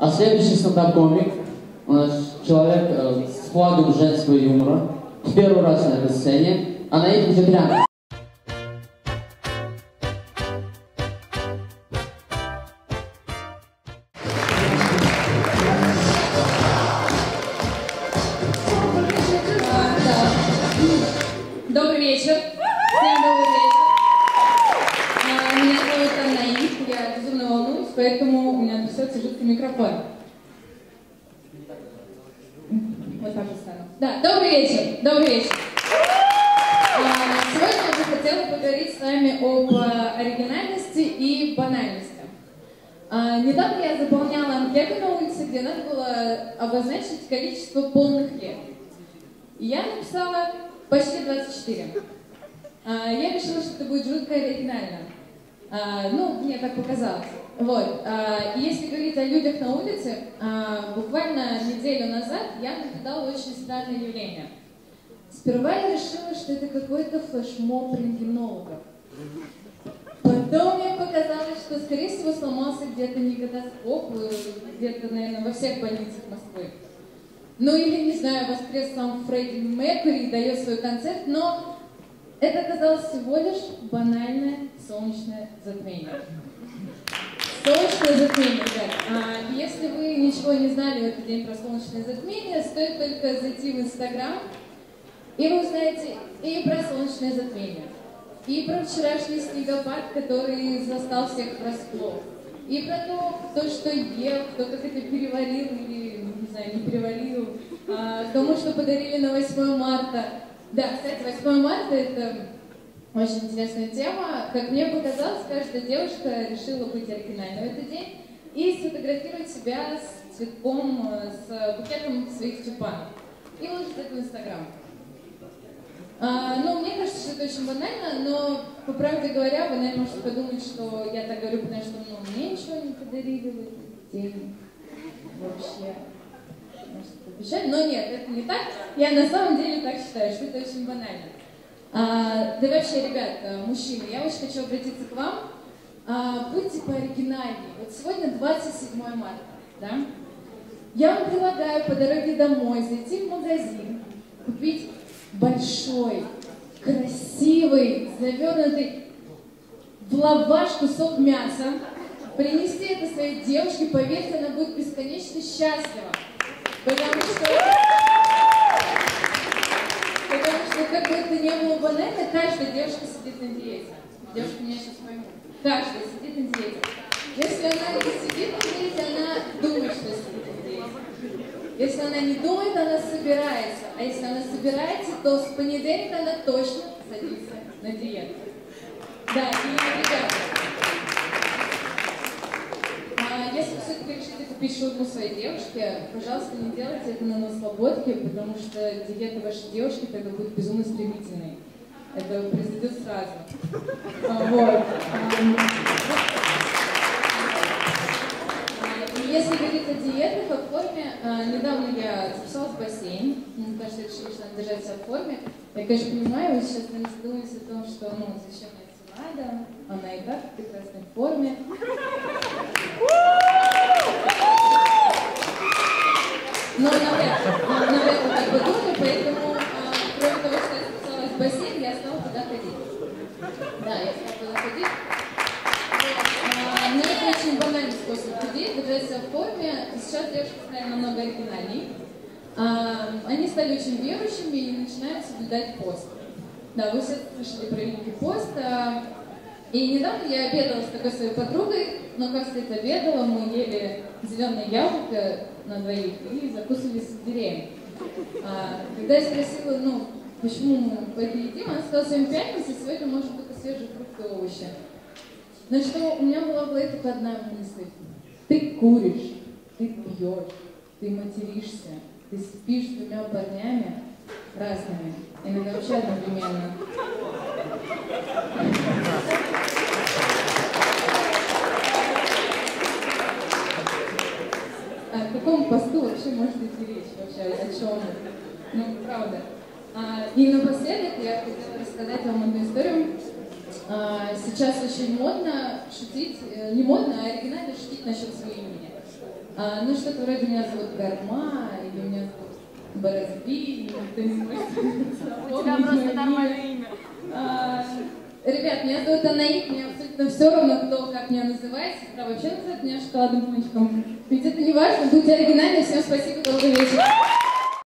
А следующий стендап-комик у нас человек с флагом женского юмора. Первый раз на этой сцене. Анаит Мухаджирян. Добрый вечер. Всем добрый вечер. Меня зовут Анаит, я безумно волнуюсь, поэтому у меня трясется жуткий микрофон. Вот так вот стану. Да, добрый вечер, добрый вечер. Сегодня я бы хотела поговорить с вами об оригинальности и банальности. Недавно я заполняла анкету на улице, где надо было обозначить количество полных лет. И я написала почти 24. Я решила, что это будет жутко оригинально. Ну, мне так показалось. Вот. И если говорить о людях на улице, буквально неделю назад я наблюдала очень странное явление. Сперва я решила, что это какой-то флешмоб рентгенологов. Потом мне показалось, что, скорее всего, сломался где-то негодоскоп, где-то, наверное, во всех больницах Москвы. Ну или, не знаю, воскрес сам Фредди Меркьюри и дает свой концерт, но это оказалось всего лишь банальное солнечное затмение. Солнечное затмение, ребят. Если вы ничего не знали в этот день про солнечное затмение, стоит только зайти в Инстаграм, и вы узнаете и про солнечное затмение, и про вчерашний снегопад, который застал всех врасплох, и про то, что ел, кто как это переварил или, не знаю, не переварил, кому что подарили на 8 марта. Да, кстати, 8 марта — это очень интересная тема. Как мне показалось, каждая девушка решила быть оригинальной в этот день и сфотографировать себя с цветком, с букетом своих тюльпанов и выложить это в Инстаграм. Ну, мне кажется, что это очень банально, но, по правде говоря, вы, наверное, можете подумать, что я так говорю, потому что мне ничего не подарили в этот день. Вообще. Может, это печально, но нет, это не так. Я на самом деле так считаю, что это очень банально. Да вообще, ребят, мужчины, я очень хочу обратиться к вам. Будьте пооригинальнее. Вот сегодня 27 марта, да? Я вам предлагаю по дороге домой зайти в магазин, купить большой, красивый, завернутый в лаваш кусок мяса, принести это своей девушке, поверьте, она будет бесконечно счастлива. Потому что как бы это ни было банально, каждая девушка сидит на диете. Девушка меня сейчас поймут. Каждая сидит на диете. Если она не сидит на диете, она думает, что сидит на диете. Если она не думает, она собирается. А если она собирается, то с понедельника она точно садится на диету. Да, и, ребята, если вы все-таки решите купить шаурму своей девушке, пожалуйста, не делайте это на Новослободке, потому что диета вашей девушки тогда будет безумно стремительной. Это произойдет сразу. Вот. Если говорить о диетах, о форме, недавно я записалась в бассейн, потому что я решила, что надо держать себя в форме. Я, конечно, понимаю, вы сейчас, наверное, задумались о том, что, ну, зачем это надо, она и так в прекрасной форме. Но навряд ли так бы думали, поэтому, кроме того, что я записалась в бассейн, я стала туда ходить. Да, я стала туда ходить. Но это очень банальный способ худеть, держать себя в форме. Сейчас девушки стали намного оригинальней. Они стали очень верующими и начинают соблюдать пост. Да, вы все слышали про Великий пост. И недавно я обедала с такой своей подругой, но как сказать, обедала, мы ели зеленое яблоко на двоих и закусывали сельдереем. Когда я спросила, ну, почему мы это едим, она сказала, сегодня пятница, сегодня может только свежие фрукты и овощи. Но что у меня была в голове только одна мысль. Ты куришь, ты пьешь, ты материшься, ты спишь с двумя парнями разными, иногда вообще одновременно. О каком посту вообще может идти речь? Вообще о чем? Ну, правда. И напоследок я хотела рассказать вам одну историю. Сейчас очень модно шутить, не модно, а оригинально шутить насчет своего имени. Ну, что-то вроде меня зовут Гарма, или меня зовут Борозби, никто не может У тебя просто нормальное имя. Ребят, меня зовут Анаит, мне абсолютно все равно, кто как меня называет. Сестра вообще называет меня шоколадным пончиком. Ведь это не важно, будьте оригинальны. Всем спасибо, добрый вечер.